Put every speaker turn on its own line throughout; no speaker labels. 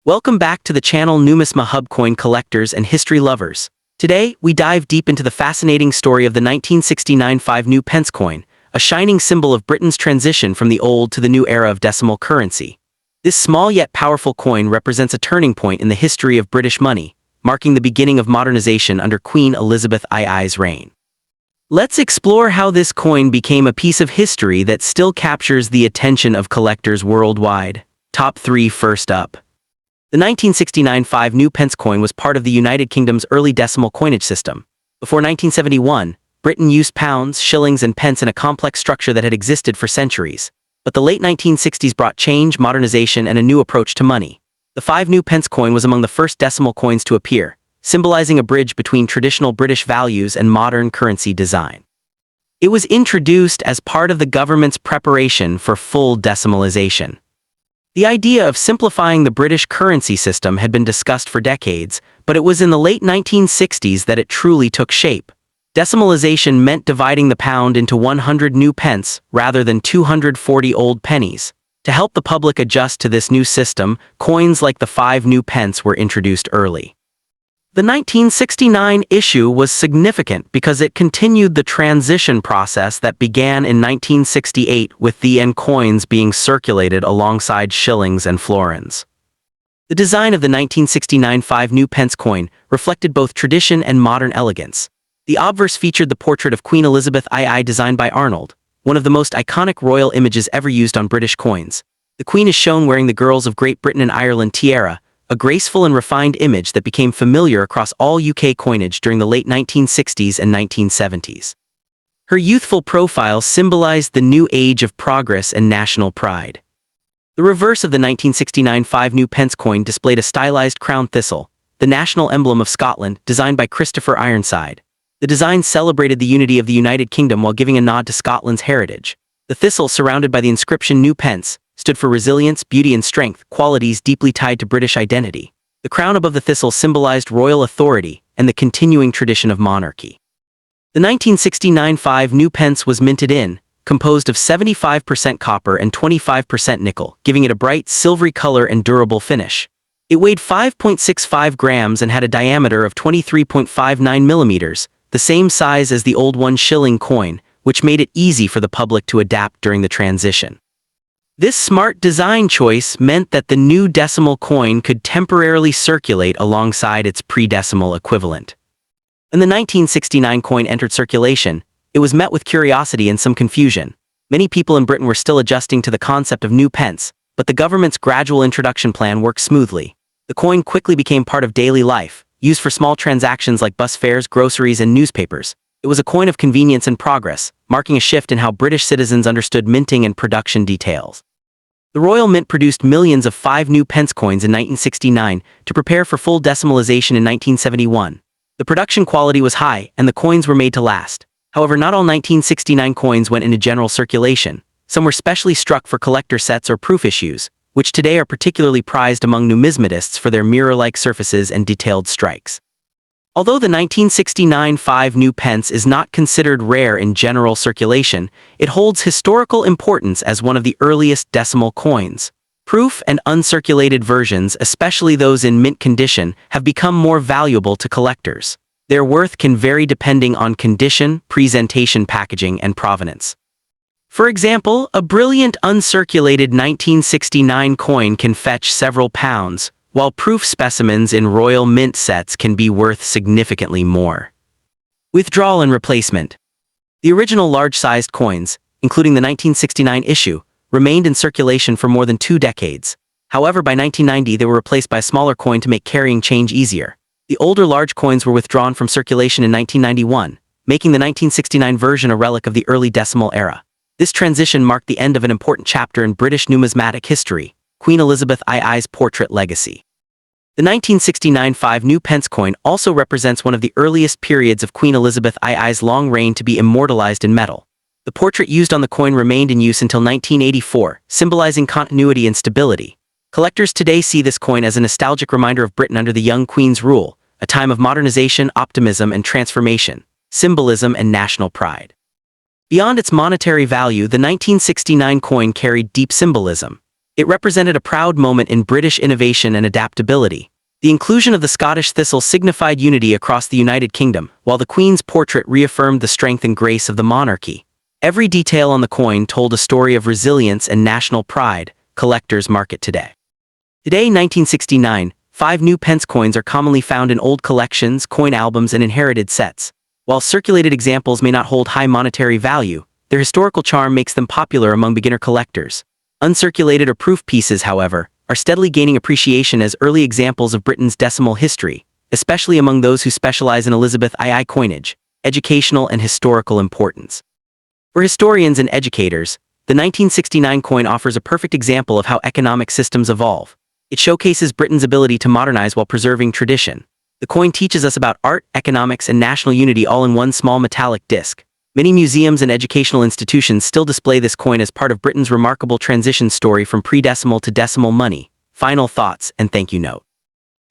Welcome back to the channel Numisma Hub Coin collectors and history lovers. Today, we dive deep into the fascinating story of the 1969 5 new Pence coin, a shining symbol of Britain's transition from the old to the new era of decimal currency. This small yet powerful coin represents a turning point in the history of British money, marking the beginning of modernization under Queen Elizabeth II's reign. Let's explore how this coin became a piece of history that still captures the attention of collectors worldwide. Top 3 first up. The 1969 5 new Pence coin was part of the United Kingdom's early decimal coinage system. Before 1971, Britain used pounds, shillings, and pence in a complex structure that had existed for centuries. But the late 1960s brought change, modernization, and a new approach to money. The 5 new Pence coin was among the first decimal coins to appear, symbolizing a bridge between traditional British values and modern currency design. It was introduced as part of the government's preparation for full decimalization. The idea of simplifying the British currency system had been discussed for decades, but it was in the late 1960s that it truly took shape. Decimalization meant dividing the pound into 100 new pence rather than 240 old pennies. To help the public adjust to this new system, coins like the 5 new pence were introduced early. The 1969 issue was significant because it continued the transition process that began in 1968 with the N coins being circulated alongside shillings and florins. The design of the 1969 5 new Pence coin reflected both tradition and modern elegance. The obverse featured the portrait of Queen Elizabeth II designed by Arnold, one of the most iconic royal images ever used on British coins. The Queen is shown wearing the Girls of Great Britain and Ireland tiara, a graceful and refined image that became familiar across all UK coinage during the late 1960s and 1970s. Her youthful profile symbolized the new age of progress and national pride. The reverse of the 1969 5 new Pence coin displayed a stylized crown thistle, the national emblem of Scotland, designed by Christopher Ironside. The design celebrated the unity of the United Kingdom while giving a nod to Scotland's heritage. The thistle, surrounded by the inscription New Pence, stood for resilience, beauty, and strength, qualities deeply tied to British identity. The crown above the thistle symbolized royal authority and the continuing tradition of monarchy. The 1969 5 new Pence was minted in, composed of 75% copper and 25% nickel, giving it a bright, silvery color and durable finish. It weighed 5.65 grams and had a diameter of 23.59 millimeters, the same size as the old 1 shilling coin, which made it easy for the public to adapt during the transition. This smart design choice meant that the new decimal coin could temporarily circulate alongside its pre-decimal equivalent. When the 1969 coin entered circulation, it was met with curiosity and some confusion. Many people in Britain were still adjusting to the concept of new pence, but the government's gradual introduction plan worked smoothly. The coin quickly became part of daily life, used for small transactions like bus fares, groceries, and newspapers. It was a coin of convenience and progress, marking a shift in how British citizens understood minting and production details. The Royal Mint produced millions of 5 new Pence coins in 1969 to prepare for full decimalization in 1971. The production quality was high, and the coins were made to last. However, not all 1969 coins went into general circulation. Some were specially struck for collector sets or proof issues, which today are particularly prized among numismatists for their mirror-like surfaces and detailed strikes. Although the 1969 5 new Pence is not considered rare in general circulation, it holds historical importance as one of the earliest decimal coins. Proof and uncirculated versions, especially those in mint condition, have become more valuable to collectors. Their worth can vary depending on condition, presentation, packaging, and provenance. For example, a brilliant uncirculated 1969 coin can fetch several pounds, while proof specimens in Royal Mint sets can be worth significantly more. Withdrawal and replacement. The original large-sized coins, including the 1969 issue, remained in circulation for more than 2 decades. However, by 1990 they were replaced by a smaller coin to make carrying change easier. The older large coins were withdrawn from circulation in 1991, making the 1969 version a relic of the early decimal era. This transition marked the end of an important chapter in British numismatic history, Queen Elizabeth II's portrait legacy. The 1969 5 new Pence coin also represents one of the earliest periods of Queen Elizabeth II's long reign to be immortalized in metal. The portrait used on the coin remained in use until 1984, symbolizing continuity and stability. Collectors today see this coin as a nostalgic reminder of Britain under the young Queen's rule, a time of modernization, optimism, and transformation, symbolism, and national pride. Beyond its monetary value, the 1969 coin carried deep symbolism. It represented a proud moment in British innovation and adaptability. The inclusion of the Scottish thistle signified unity across the United Kingdom, while the Queen's portrait reaffirmed the strength and grace of the monarchy. Every detail on the coin told a story of resilience and national pride. Collectors mark it today. Today, 1969, 5 new pence coins are commonly found in old collections, coin albums, and inherited sets. While circulated examples may not hold high monetary value, their historical charm makes them popular among beginner collectors. Uncirculated or proof pieces, however, are steadily gaining appreciation as early examples of Britain's decimal history, especially among those who specialize in Elizabeth II coinage, educational and historical importance. For historians and educators, the 1969 coin offers a perfect example of how economic systems evolve. It showcases Britain's ability to modernize while preserving tradition. The coin teaches us about art, economics, and national unity all in one small metallic disc. Many museums and educational institutions still display this coin as part of Britain's remarkable transition story from pre-decimal to decimal money. Final thoughts and thank you note.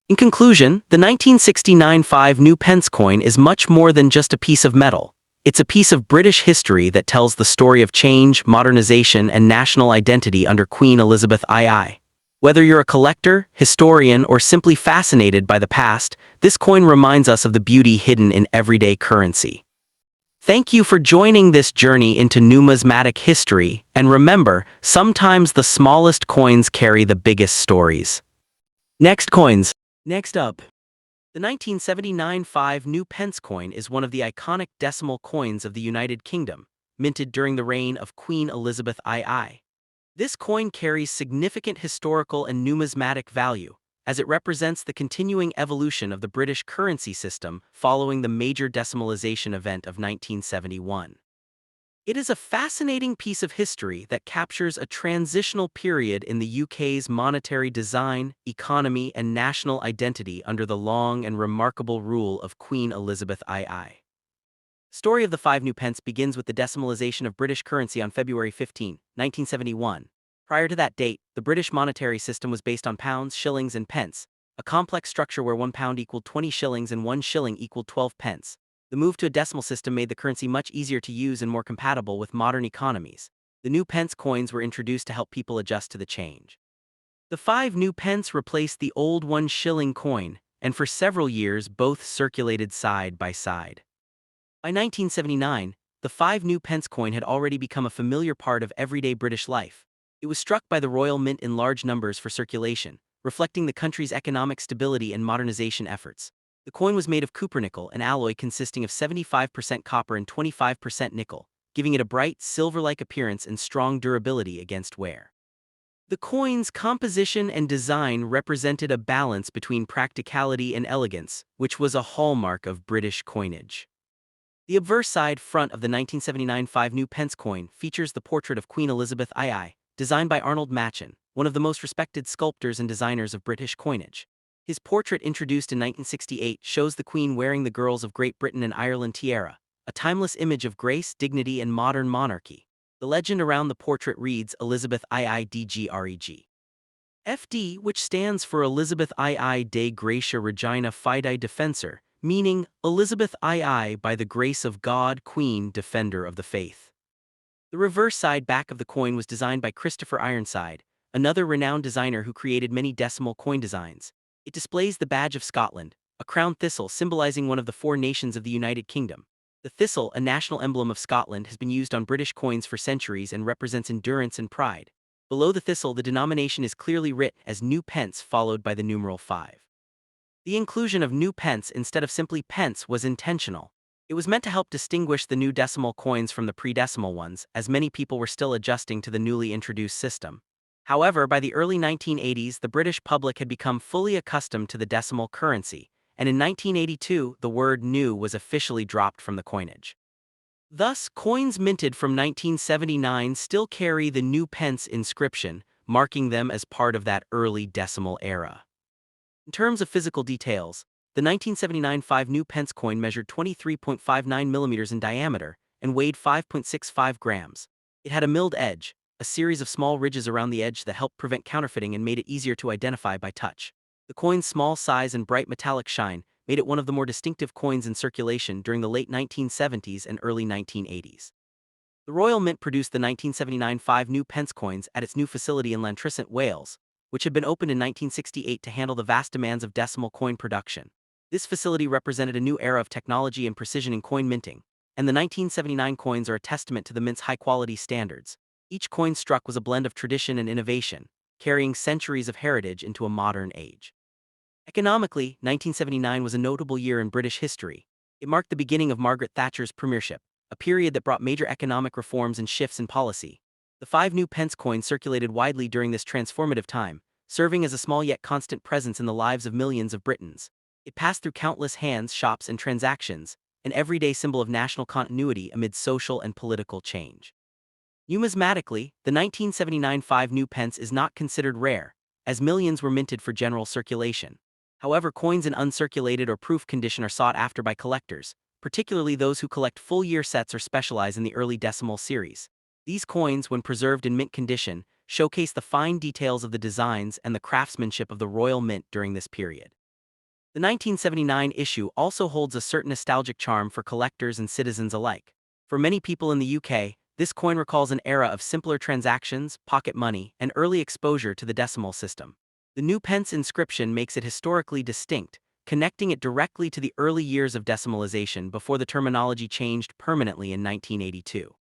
In conclusion, the 1969 5 new pence coin is much more than just a piece of metal. It's a piece of British history that tells the story of change, modernization, and national identity under Queen Elizabeth II. Whether you're a collector, historian, or simply fascinated by the past, this coin reminds us of the beauty hidden in everyday currency. Thank you for joining this journey into numismatic history, and remember, sometimes the smallest coins carry the biggest stories. Next coins. Next up. The 1979 5 new pence coin is one of the iconic decimal coins of the United Kingdom, minted during the reign of Queen Elizabeth II. This coin carries significant historical and numismatic value, as it represents the continuing evolution of the British currency system following the major decimalization event of 1971. It is a fascinating piece of history that captures a transitional period in the UK's monetary design, economy, and national identity under the long and remarkable rule of Queen Elizabeth II. The story of the 5 new pence begins with the decimalization of British currency on February 15, 1971. Prior to that date, the British monetary system was based on pounds, shillings, and pence, a complex structure where 1 pound equaled 20 shillings and 1 shilling equaled 12 pence. The move to a decimal system made the currency much easier to use and more compatible with modern economies. The new pence coins were introduced to help people adjust to the change. The 5 new pence replaced the old 1 shilling coin, and for several years both circulated side by side. By 1979, the 5 new pence coin had already become a familiar part of everyday British life. It was struck by the Royal Mint in large numbers for circulation, reflecting the country's economic stability and modernization efforts. The coin was made of cupronickel, an alloy consisting of 75% copper and 25% nickel, giving it a bright, silver-like appearance and strong durability against wear. The coin's composition and design represented a balance between practicality and elegance, which was a hallmark of British coinage. The obverse side front of the 1979 5 new pence coin features the portrait of Queen Elizabeth II, designed by Arnold Machen, one of the most respected sculptors and designers of British coinage. His portrait, introduced in 1968, shows the Queen wearing the Girls of Great Britain and Ireland tiara, a timeless image of grace, dignity, and modern monarchy. The legend around the portrait reads Elizabeth II DGREG. FD, which stands for Elizabeth II de Gratia Regina Fidei Defensor, meaning Elizabeth II by the grace of God, Queen, Defender of the Faith. The reverse side back of the coin was designed by Christopher Ironside, another renowned designer who created many decimal coin designs. It displays the badge of Scotland, a crown thistle symbolizing one of the 4 nations of the United Kingdom. The thistle, a national emblem of Scotland, has been used on British coins for centuries and represents endurance and pride. Below the thistle, the denomination is clearly writ as new pence followed by the numeral 5. The inclusion of new pence instead of simply pence was intentional. It was meant to help distinguish the new decimal coins from the pre-decimal ones, as many people were still adjusting to the newly introduced system. However, by the early 1980s, the British public had become fully accustomed to the decimal currency, and in 1982, the word new was officially dropped from the coinage. Thus, coins minted from 1979 still carry the new pence inscription, marking them as part of that early decimal era. In terms of physical details, the 1979 5 new pence coin measured 23.59 millimeters in diameter and weighed 5.65 grams. It had a milled edge, a series of small ridges around the edge that helped prevent counterfeiting and made it easier to identify by touch. The coin's small size and bright metallic shine made it one of the more distinctive coins in circulation during the late 1970s and early 1980s. The Royal Mint produced the 1979 five new pence coins at its new facility in Llantrisant, Wales, which had been opened in 1968 to handle the vast demands of decimal coin production. This facility represented a new era of technology and precision in coin minting, and the 1979 coins are a testament to the mint's high-quality standards. Each coin struck was a blend of tradition and innovation, carrying centuries of heritage into a modern age. Economically, 1979 was a notable year in British history. It marked the beginning of Margaret Thatcher's premiership, a period that brought major economic reforms and shifts in policy. The five new pence coins circulated widely during this transformative time, serving as a small yet constant presence in the lives of millions of Britons. It passed through countless hands, shops, and transactions, an everyday symbol of national continuity amid social and political change. Numismatically, the 1979 five new pence is not considered rare, as millions were minted for general circulation. However, coins in uncirculated or proof condition are sought after by collectors, particularly those who collect full-year sets or specialize in the early decimal series. These coins, when preserved in mint condition, showcase the fine details of the designs and the craftsmanship of the Royal Mint during this period. The 1979 issue also holds a certain nostalgic charm for collectors and citizens alike. For many people in the UK, this coin recalls an era of simpler transactions, pocket money, and early exposure to the decimal system. The new pence inscription makes it historically distinct, connecting it directly to the early years of decimalization before the terminology changed permanently in 1982.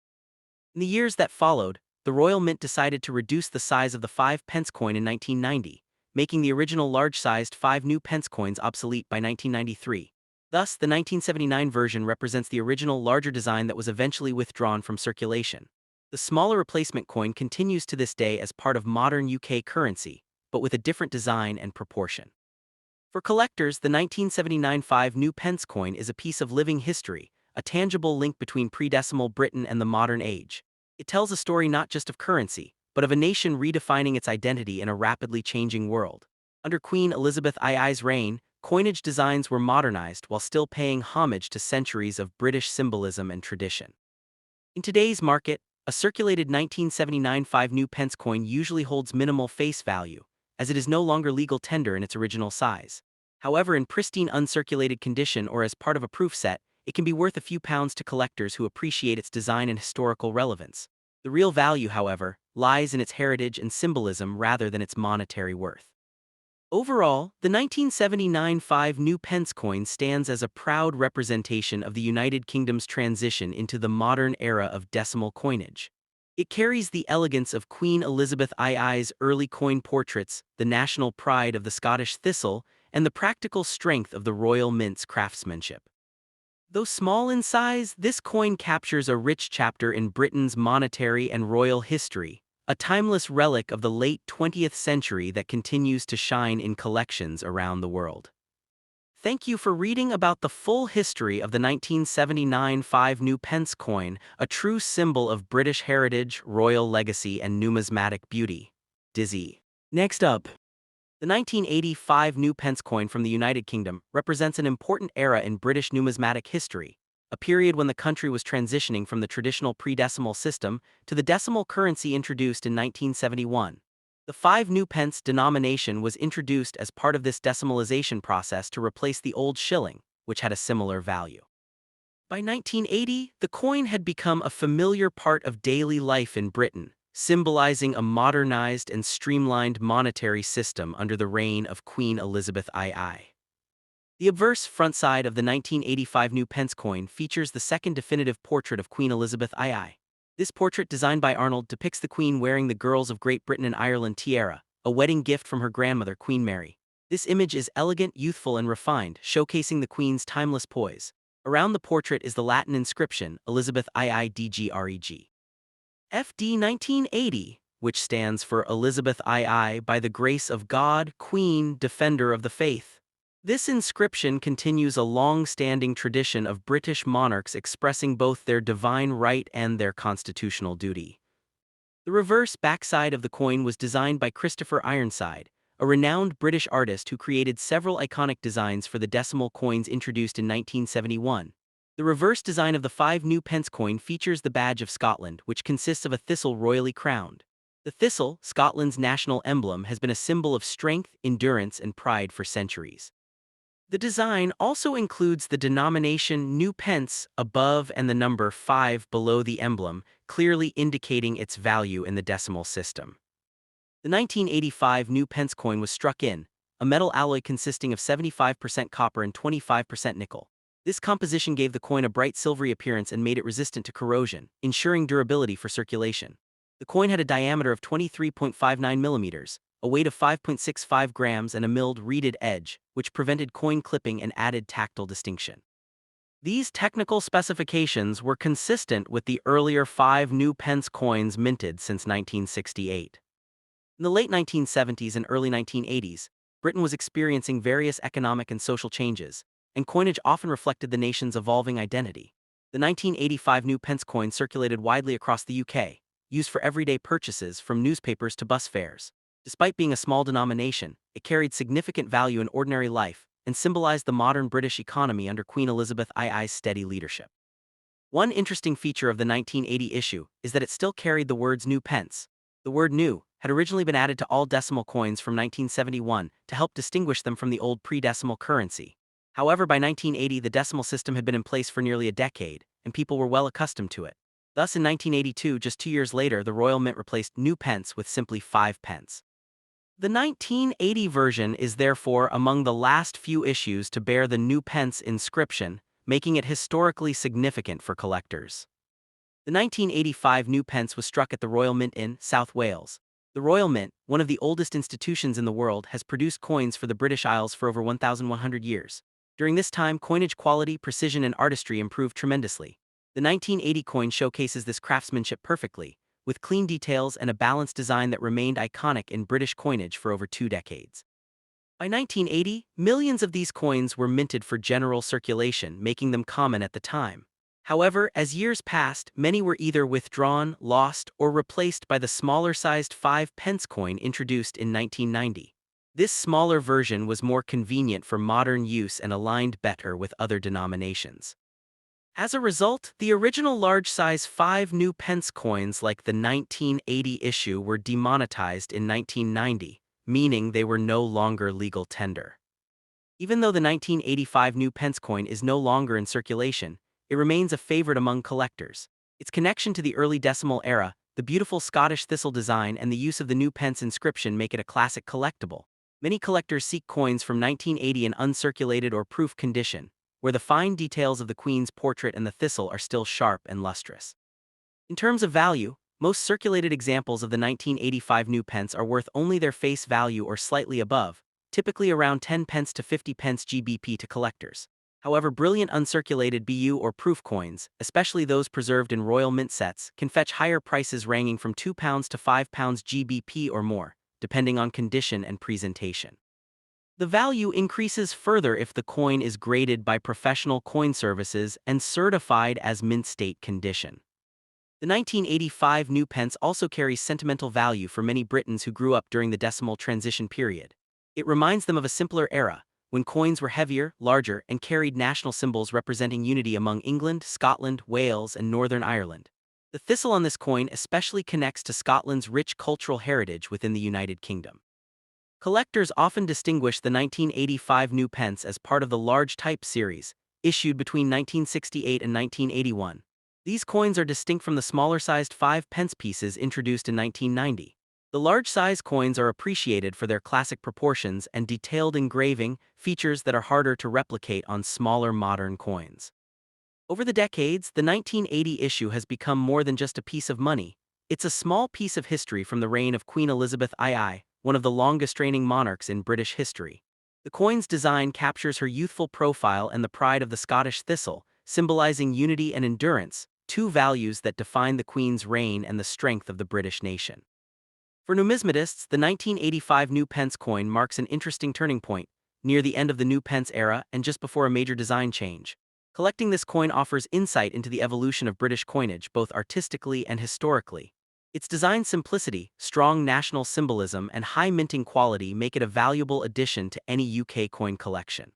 In the years that followed, the Royal Mint decided to reduce the size of the 5 pence coin in 1990, making the original large-sized 5 new pence coins obsolete by 1993. Thus, the 1979 version represents the original larger design that was eventually withdrawn from circulation. The smaller replacement coin continues to this day as part of modern UK currency, but with a different design and proportion. For collectors, the 1979 5 new pence coin is a piece of living history, a tangible link between pre-decimal Britain and the modern age. It tells a story not just of currency, but of a nation redefining its identity in a rapidly changing world. Under Queen Elizabeth II's reign, coinage designs were modernized while still paying homage to centuries of British symbolism and tradition. In today's market, a circulated 1979 5 new pence coin usually holds minimal face value, as it is no longer legal tender in its original size. However, in pristine uncirculated condition or as part of a proof set, it can be worth a few pounds to collectors who appreciate its design and historical relevance. The real value, however, lies in its heritage and symbolism rather than its monetary worth. Overall, the 1979 5 new pence coin stands as a proud representation of the United Kingdom's transition into the modern era of decimal coinage. It carries the elegance of Queen Elizabeth II's early coin portraits, the national pride of the Scottish thistle, and the practical strength of the Royal Mint's craftsmanship. Though small in size, this coin captures a rich chapter in Britain's monetary and royal history, a timeless relic of the late 20th century that continues to shine in collections around the world. Thank you for reading about the full history of the 1979 5 new pence coin, a true symbol of British heritage, royal legacy, and numismatic beauty. Dizzy. Next up, the 1985 new pence coin from the United Kingdom represents an important era in British numismatic history, a period when the country was transitioning from the traditional pre-decimal system to the decimal currency introduced in 1971. The 5 new pence denomination was introduced as part of this decimalization process to replace the old shilling, which had a similar value. By 1980, the coin had become a familiar part of daily life in Britain, symbolizing a modernized and streamlined monetary system under the reign of Queen Elizabeth II. The obverse front side of the 1985 new pence coin features the second definitive portrait of Queen Elizabeth II. This portrait, designed by Arnold, depicts the Queen wearing the Girls of Great Britain and Ireland tiara, a wedding gift from her grandmother, Queen Mary. This image is elegant, youthful, and refined, showcasing the Queen's timeless poise. Around the portrait is the Latin inscription, Elizabeth IIDGREG. FD 1980, which stands for Elizabeth II by the grace of God, Queen, Defender of the Faith. This inscription continues a long-standing tradition of British monarchs expressing both their divine right and their constitutional duty. The reverse backside of the coin was designed by Christopher Ironside, a renowned British artist who created several iconic designs for the decimal coins introduced in 1971. The reverse design of the 5 new pence coin features the badge of Scotland, which consists of a thistle royally crowned. The thistle, Scotland's national emblem, has been a symbol of strength, endurance, and pride for centuries. The design also includes the denomination new pence above and the number 5 below the emblem, clearly indicating its value in the decimal system. The 1985 new pence coin was struck in a metal alloy consisting of 75% copper and 25% nickel. This composition gave the coin a bright silvery appearance and made it resistant to corrosion, ensuring durability for circulation. The coin had a diameter of 23.59 millimeters, a weight of 5.65 grams, and a milled reeded edge, which prevented coin clipping and added tactile distinction. These technical specifications were consistent with the earlier 5 new pence coins minted since 1968. In the late 1970s and early 1980s, Britain was experiencing various economic and social changes, and coinage often reflected the nation's evolving identity. The 1985 new pence coin circulated widely across the UK, used for everyday purchases from newspapers to bus fares. Despite being a small denomination, it carried significant value in ordinary life and symbolized the modern British economy under Queen Elizabeth II's steady leadership. One interesting feature of the 1980 issue is that it still carried the words new pence. The word new had originally been added to all decimal coins from 1971 to help distinguish them from the old pre-decimal currency. However, by 1980 the decimal system had been in place for nearly a decade, and people were well accustomed to it. Thus in 1982, just 2 years later, the Royal Mint replaced new pence with simply 5 pence. The 1980 version is therefore among the last few issues to bear the new pence inscription, making it historically significant for collectors. The 1985 new pence was struck at the Royal Mint in South Wales. The Royal Mint, one of the oldest institutions in the world, has produced coins for the British Isles for over 1,100 years. During this time, coinage quality, precision, and artistry improved tremendously. The 1980 coin showcases this craftsmanship perfectly, with clean details and a balanced design that remained iconic in British coinage for over 2 decades. By 1980, millions of these coins were minted for general circulation, making them common at the time. However, as years passed, many were either withdrawn, lost, or replaced by the smaller-sized 5 pence coin introduced in 1990. This smaller version was more convenient for modern use and aligned better with other denominations. As a result, the original large-size 5 new pence coins like the 1980 issue were demonetized in 1990, meaning they were no longer legal tender. Even though the 1985 new pence coin is no longer in circulation, it remains a favorite among collectors. Its connection to the early decimal era, the beautiful Scottish thistle design, and the use of the new pence inscription make it a classic collectible. Many collectors seek coins from 1980 in uncirculated or proof condition, where the fine details of the Queen's portrait and the thistle are still sharp and lustrous. In terms of value, most circulated examples of the 1985 new pence are worth only their face value or slightly above, typically around 10 pence to 50 pence GBP to collectors. However, brilliant uncirculated BU or proof coins, especially those preserved in Royal Mint sets, can fetch higher prices ranging from £2 to £5 GBP or more, depending on condition and presentation. The value increases further if the coin is graded by professional coin services and certified as mint state condition. The 1985 new pence also carries sentimental value for many Britons who grew up during the decimal transition period. It reminds them of a simpler era, when coins were heavier, larger, and carried national symbols representing unity among England, Scotland, Wales, and Northern Ireland. The thistle on this coin especially connects to Scotland's rich cultural heritage within the United Kingdom. Collectors often distinguish the 1985 new pence as part of the large type series, issued between 1968 and 1981. These coins are distinct from the smaller-sized 5 pence pieces introduced in 1990. The large-size coins are appreciated for their classic proportions and detailed engraving, features that are harder to replicate on smaller modern coins. Over the decades, the 1980 issue has become more than just a piece of money. It's a small piece of history from the reign of Queen Elizabeth II, one of the longest-reigning monarchs in British history. The coin's design captures her youthful profile and the pride of the Scottish thistle, symbolizing unity and endurance, two values that define the Queen's reign and the strength of the British nation. For numismatists, the 1985 new pence coin marks an interesting turning point, near the end of the new pence era and just before a major design change. Collecting this coin offers insight into the evolution of British coinage both artistically and historically. Its design simplicity, strong national symbolism, and high minting quality make it a valuable addition to any UK coin collection.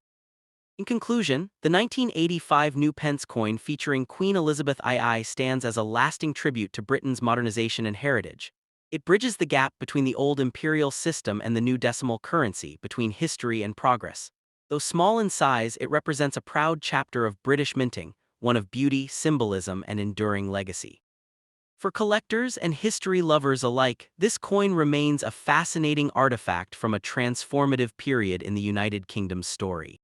In conclusion, the 1985 new pence coin featuring Queen Elizabeth II stands as a lasting tribute to Britain's modernization and heritage. It bridges the gap between the old imperial system and the new decimal currency, between history and progress. Though small in size, it represents a proud chapter of British minting, one of beauty, symbolism, and enduring legacy. For collectors and history lovers alike, this coin remains a fascinating artifact from a transformative period in the United Kingdom's story.